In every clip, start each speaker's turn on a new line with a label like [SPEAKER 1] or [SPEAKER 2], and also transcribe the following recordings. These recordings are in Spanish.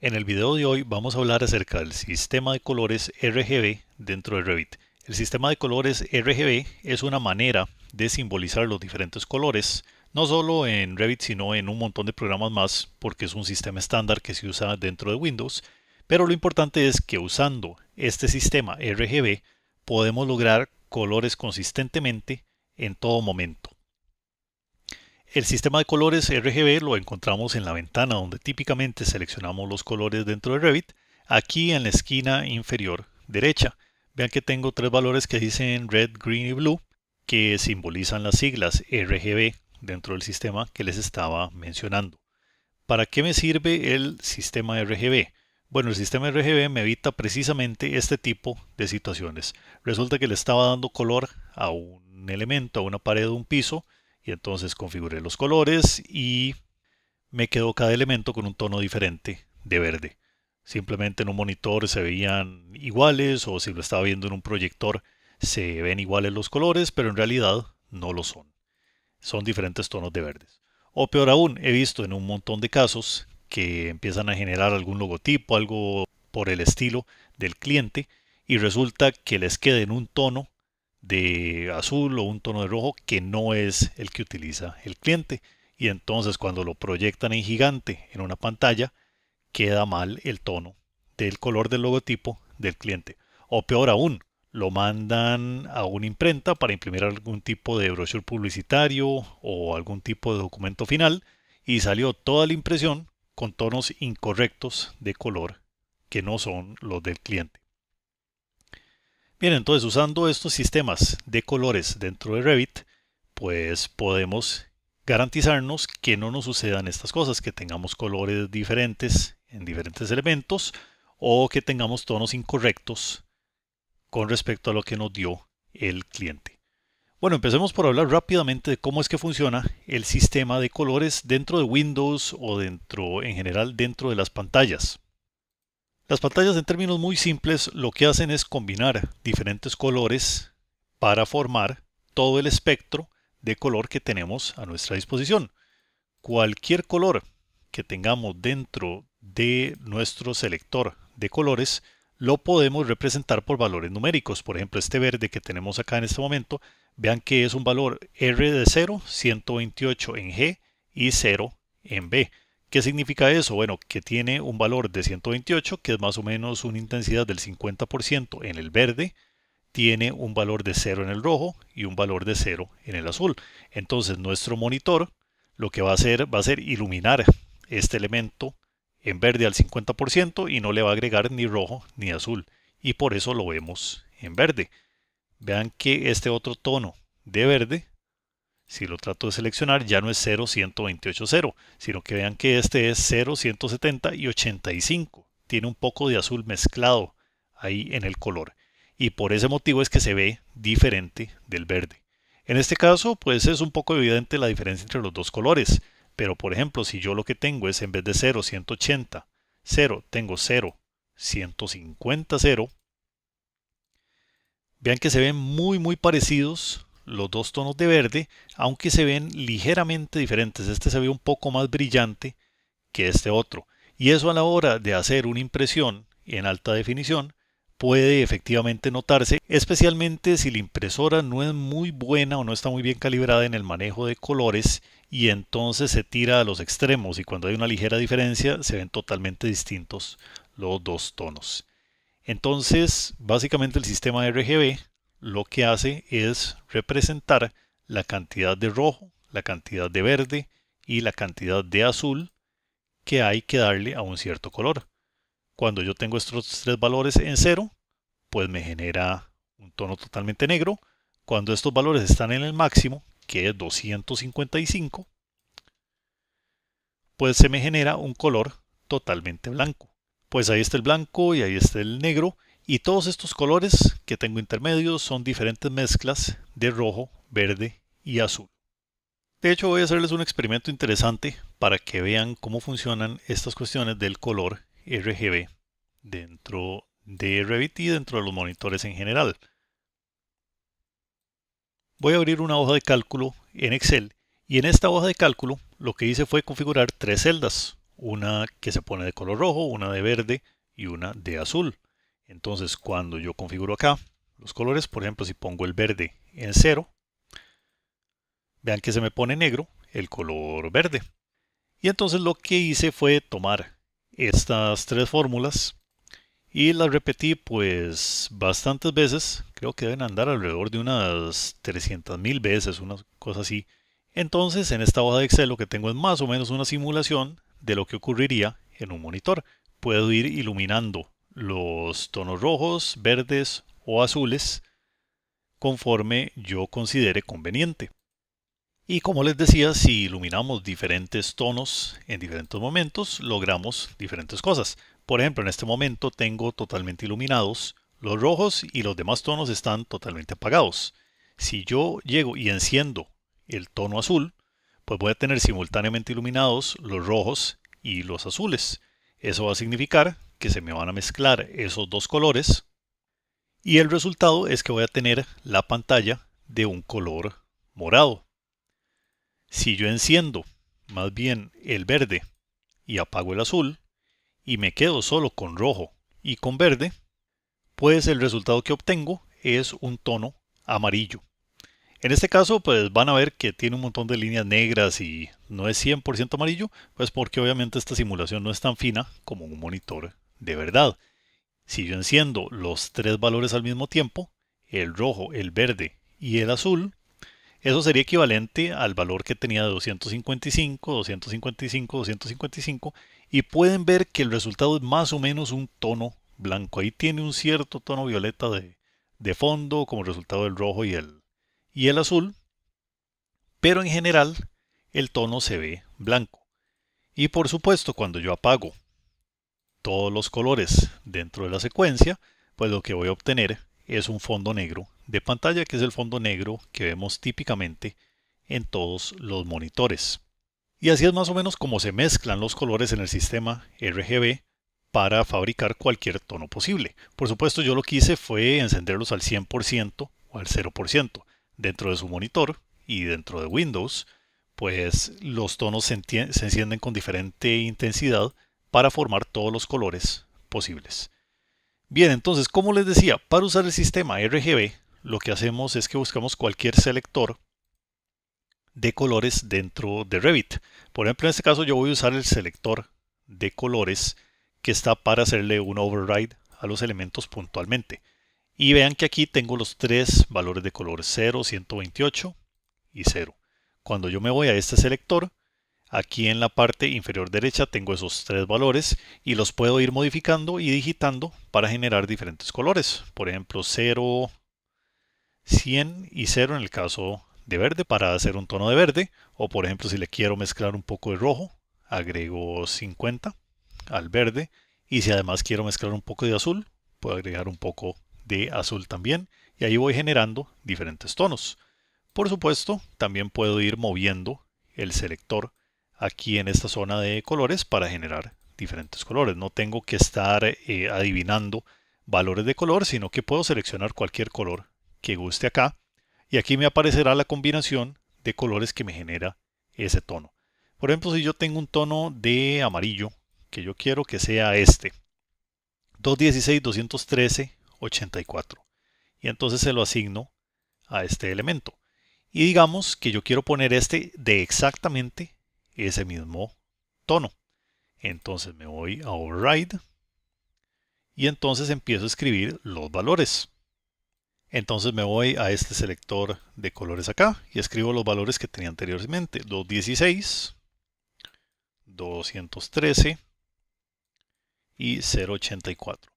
[SPEAKER 1] En el video de hoy vamos a hablar acerca del sistema de colores RGB dentro de Revit. El sistema de colores RGB es una manera de simbolizar los diferentes colores, no solo en Revit sino en un montón de programas más, porque es un sistema estándar que se usa dentro de Windows, pero lo importante es que usando este sistema RGB podemos lograr colores consistentemente en todo momento. El sistema de colores RGB lo encontramos en la ventana donde típicamente seleccionamos los colores dentro de Revit, aquí en la esquina inferior derecha. Vean que tengo tres valores que dicen Red, Green y Blue, que simbolizan las siglas RGB dentro del sistema que les estaba mencionando. ¿Para qué me sirve el sistema RGB? Bueno, el sistema RGB me evita precisamente este tipo de situaciones. Resulta que le estaba dando color a un elemento, a una pared o un piso, y entonces configuré los colores y me quedó cada elemento con un tono diferente de verde. Simplemente en un monitor se veían iguales, o si lo estaba viendo en un proyector se ven iguales los colores, pero en realidad no lo son. Son diferentes tonos de verdes. O peor aún, he visto en un montón de casos que empiezan a generar algún logotipo, algo por el estilo del cliente, y resulta que les queda en un tono de azul o un tono de rojo que no es el que utiliza el cliente. Y entonces cuando lo proyectan en gigante en una pantalla, queda mal el tono del color del logotipo del cliente. O peor aún, lo mandan a una imprenta para imprimir algún tipo de brochure publicitario o algún tipo de documento final y salió toda la impresión con tonos incorrectos de color que no son los del cliente. Bien, entonces usando estos sistemas de colores dentro de Revit, pues podemos garantizarnos que no nos sucedan estas cosas, que tengamos colores diferentes en diferentes elementos o que tengamos tonos incorrectos con respecto a lo que nos dio el cliente. Bueno, empecemos por hablar rápidamente de cómo es que funciona el sistema de colores dentro de Windows o en general dentro de las pantallas. Las pantallas en términos muy simples lo que hacen es combinar diferentes colores para formar todo el espectro de color que tenemos a nuestra disposición. Cualquier color que tengamos dentro de nuestro selector de colores lo podemos representar por valores numéricos. Por ejemplo, este verde que tenemos acá en este momento, vean que es un valor R de 0, 128 en G y 0 en B. ¿Qué significa eso? Bueno, que tiene un valor de 128, que es más o menos una intensidad del 50% en el verde, tiene un valor de 0 en el rojo y un valor de 0 en el azul. Entonces nuestro monitor lo que va a ser iluminar este elemento en verde al 50% y no le va a agregar ni rojo ni azul. Y por eso lo vemos en verde. Vean que este otro tono de verde, si lo trato de seleccionar, ya no es 0, 128, 0, sino que vean que este es 0, 170 y 85. Tiene un poco de azul mezclado ahí en el color. Y por ese motivo es que se ve diferente del verde. En este caso, pues es un poco evidente la diferencia entre los dos colores. Pero por ejemplo, si yo lo que tengo es en vez de 0, 180, 0, tengo 0, 150, 0, vean que se ven muy parecidos los dos tonos de verde, aunque se ven ligeramente diferentes. Este se ve un poco más brillante que este otro. Y eso a la hora de hacer una impresión en alta definición puede efectivamente notarse, especialmente si la impresora no es muy buena o no está muy bien calibrada en el manejo de colores y entonces se tira a los extremos y cuando hay una ligera diferencia se ven totalmente distintos los dos tonos. Entonces, básicamente el sistema RGB lo que hace es representar la cantidad de rojo, la cantidad de verde y la cantidad de azul que hay que darle a un cierto color. Cuando yo tengo estos tres valores en cero, pues me genera un tono totalmente negro. Cuando estos valores están en el máximo, que es 255, pues se me genera un color totalmente blanco. Pues ahí está el blanco y ahí está el negro. Y todos estos colores que tengo intermedios son diferentes mezclas de rojo, verde y azul. De hecho, voy a hacerles un experimento interesante para que vean cómo funcionan estas cuestiones del color RGB dentro de Revit y dentro de los monitores en general. Voy a abrir una hoja de cálculo en Excel y en esta hoja de cálculo lo que hice fue configurar tres celdas, una que se pone de color rojo, una de verde y una de azul. Entonces cuando yo configuro acá los colores, por ejemplo si pongo el verde en 0, vean que se me pone negro el color verde. Y entonces lo que hice fue tomar estas tres fórmulas y las repetí pues bastantes veces, creo que deben andar alrededor de unas 300.000 veces, una cosa así. Entonces en esta hoja de Excel lo que tengo es más o menos una simulación de lo que ocurriría en un monitor. Puedo ir iluminando los tonos rojos, verdes o azules conforme yo considere conveniente. Y como les decía, si iluminamos diferentes tonos en diferentes momentos, logramos diferentes cosas. Por ejemplo, en este momento tengo totalmente iluminados los rojos y los demás tonos están totalmente apagados. Si yo llego y enciendo el tono azul, pues voy a tener simultáneamente iluminados los rojos y los azules. Eso va a significar que se me van a mezclar esos dos colores y el resultado es que voy a tener la pantalla de un color morado. Si yo enciendo más bien el verde y apago el azul y me quedo solo con rojo y con verde, pues el resultado que obtengo es un tono amarillo. En este caso, pues van a ver que tiene un montón de líneas negras y no es 100% amarillo, pues porque obviamente esta simulación no es tan fina como un monitor de verdad. Si yo enciendo los tres valores al mismo tiempo, el rojo, el verde y el azul, eso sería equivalente al valor que tenía de 255, 255, 255 y pueden ver que el resultado es más o menos un tono blanco. Ahí tiene un cierto tono violeta de fondo como resultado del rojo y el azul, pero en general el tono se ve blanco. Y por supuesto cuando yo apago todos los colores dentro de la secuencia, pues lo que voy a obtener es un fondo negro de pantalla, que es el fondo negro que vemos típicamente en todos los monitores. Y así es más o menos como se mezclan los colores en el sistema RGB para fabricar cualquier tono posible. Por supuesto yo lo que hice fue encenderlos al 100% o al 0% dentro de su monitor y dentro de Windows, pues los tonos se encienden con diferente intensidad para formar todos los colores posibles. Bien, entonces, como les decía, para usar el sistema RGB, lo que hacemos es que buscamos cualquier selector de colores dentro de Revit. Por ejemplo, en este caso yo voy a usar el selector de colores que está para hacerle un override a los elementos puntualmente. Y vean que aquí tengo los tres valores de color 0, 128 y 0. Cuando yo me voy a este selector, aquí en la parte inferior derecha tengo esos tres valores y los puedo ir modificando y digitando para generar diferentes colores. Por ejemplo, 0, 100 y 0 en el caso de verde para hacer un tono de verde. O por ejemplo, si le quiero mezclar un poco de rojo, agrego 50 al verde. Y si además quiero mezclar un poco de azul, puedo agregar un poco de azul también. Y ahí voy generando diferentes tonos. Por supuesto, también puedo ir moviendo el selector aquí en esta zona de colores para generar diferentes colores. No tengo que estar adivinando valores de color, sino que puedo seleccionar cualquier color que guste acá y aquí me aparecerá la combinación de colores que me genera ese tono. Por ejemplo, si yo tengo un tono de amarillo que yo quiero que sea este, 216, 213, 84, y entonces se lo asigno a este elemento. Y digamos que yo quiero poner este de exactamente ese mismo tono. Entonces me voy a Override y entonces empiezo a escribir los valores. Entonces me voy a este selector de colores acá y escribo los valores que tenía anteriormente. 216, 213 y 084.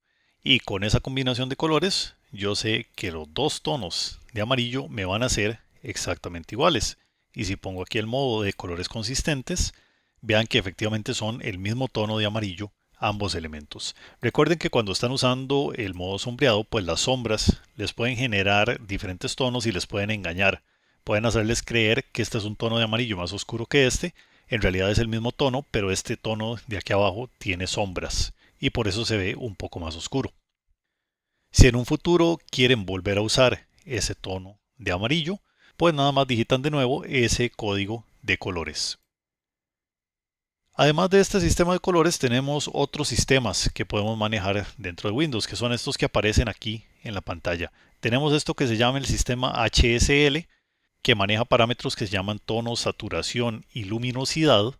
[SPEAKER 1] Y con esa combinación de colores yo sé que los dos tonos de amarillo me van a ser exactamente iguales. Y si pongo aquí el modo de colores consistentes, vean que efectivamente son el mismo tono de amarillo ambos elementos. Recuerden que cuando están usando el modo sombreado, pues las sombras les pueden generar diferentes tonos y les pueden engañar. Pueden hacerles creer que este es un tono de amarillo más oscuro que este. En realidad es el mismo tono, pero este tono de aquí abajo tiene sombras y por eso se ve un poco más oscuro. Si en un futuro quieren volver a usar ese tono de amarillo, pues nada más digitan de nuevo ese código de colores. Además de este sistema de colores, tenemos otros sistemas que podemos manejar dentro de Windows, que son estos que aparecen aquí en la pantalla. Tenemos esto que se llama el sistema HSL, que maneja parámetros que se llaman tono, saturación y luminosidad,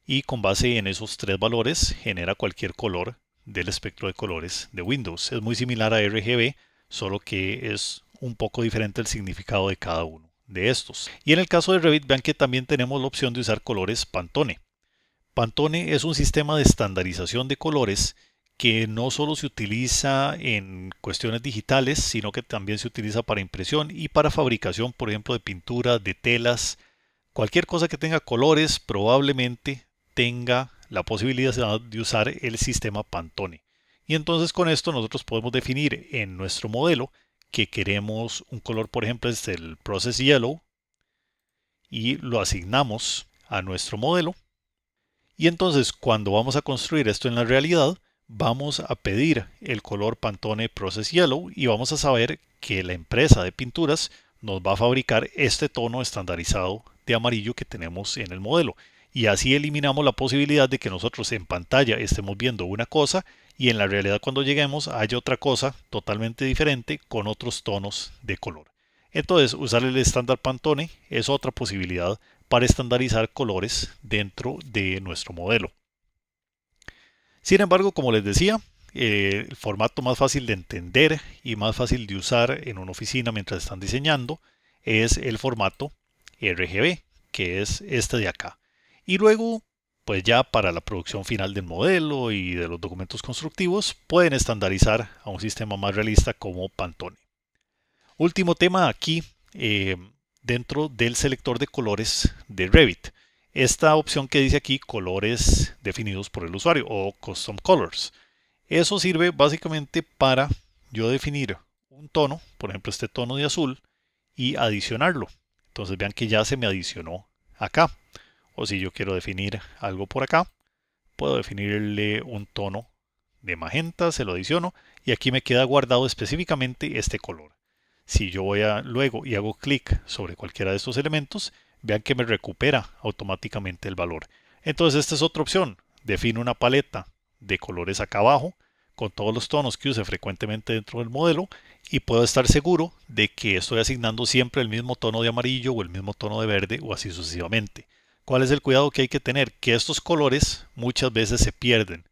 [SPEAKER 1] y con base en esos tres valores genera cualquier color del espectro de colores de Windows. Es muy similar a RGB, solo que es un poco diferente el significado de cada uno de estos. Y en el caso de Revit, vean que también tenemos la opción de usar colores Pantone. Pantone es un sistema de estandarización de colores que no solo se utiliza en cuestiones digitales, sino que también se utiliza para impresión y para fabricación, por ejemplo, de pintura, de telas. Cualquier cosa que tenga colores probablemente tenga la posibilidad de usar el sistema Pantone. Y entonces con esto nosotros podemos definir en nuestro modelo que queremos un color, por ejemplo, es el Process Yellow, y lo asignamos a nuestro modelo. Y entonces cuando vamos a construir esto en la realidad, vamos a pedir el color Pantone Process Yellow y vamos a saber que la empresa de pinturas nos va a fabricar este tono estandarizado de amarillo que tenemos en el modelo. Y así eliminamos la posibilidad de que nosotros en pantalla estemos viendo una cosa y en la realidad cuando lleguemos haya otra cosa totalmente diferente con otros tonos de color. Entonces usar el estándar Pantone es otra posibilidad para estandarizar colores dentro de nuestro modelo. Sin embargo, como les decía, el formato más fácil de entender y más fácil de usar en una oficina mientras están diseñando es el formato RGB, que es este de acá. Y luego, pues ya para la producción final del modelo y de los documentos constructivos, pueden estandarizar a un sistema más realista como Pantone. Último tema aquí, dentro del selector de colores de Revit. Esta opción que dice aquí, colores definidos por el usuario o Custom Colors. Eso sirve básicamente para yo definir un tono, por ejemplo este tono de azul, y adicionarlo. Entonces vean que ya se me adicionó acá. O si yo quiero definir algo por acá, puedo definirle un tono de magenta, se lo adiciono y aquí me queda guardado específicamente este color. Si yo voy a luego y hago clic sobre cualquiera de estos elementos, vean que me recupera automáticamente el valor. Entonces esta es otra opción. Defino una paleta de colores acá abajo con todos los tonos que use frecuentemente dentro del modelo y puedo estar seguro de que estoy asignando siempre el mismo tono de amarillo o el mismo tono de verde o así sucesivamente. ¿Cuál es el cuidado que hay que tener? Que estos colores muchas veces se pierden.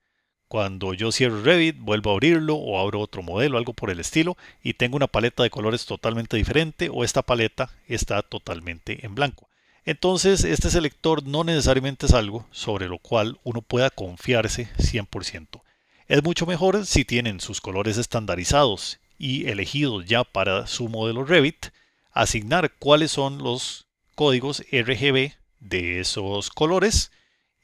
[SPEAKER 1] Cuando yo cierro Revit, vuelvo a abrirlo o abro otro modelo, algo por el estilo, y tengo una paleta de colores totalmente diferente o esta paleta está totalmente en blanco. Entonces, este selector no necesariamente es algo sobre lo cual uno pueda confiarse 100%. Es mucho mejor si tienen sus colores estandarizados y elegidos ya para su modelo Revit, asignar cuáles son los códigos RGB de esos colores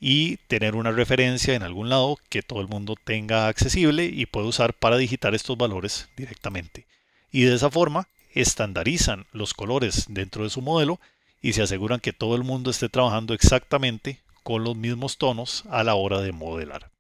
[SPEAKER 1] y tener una referencia en algún lado que todo el mundo tenga accesible y pueda usar para digitar estos valores directamente. Y de esa forma estandarizan los colores dentro de su modelo y se aseguran que todo el mundo esté trabajando exactamente con los mismos tonos a la hora de modelar.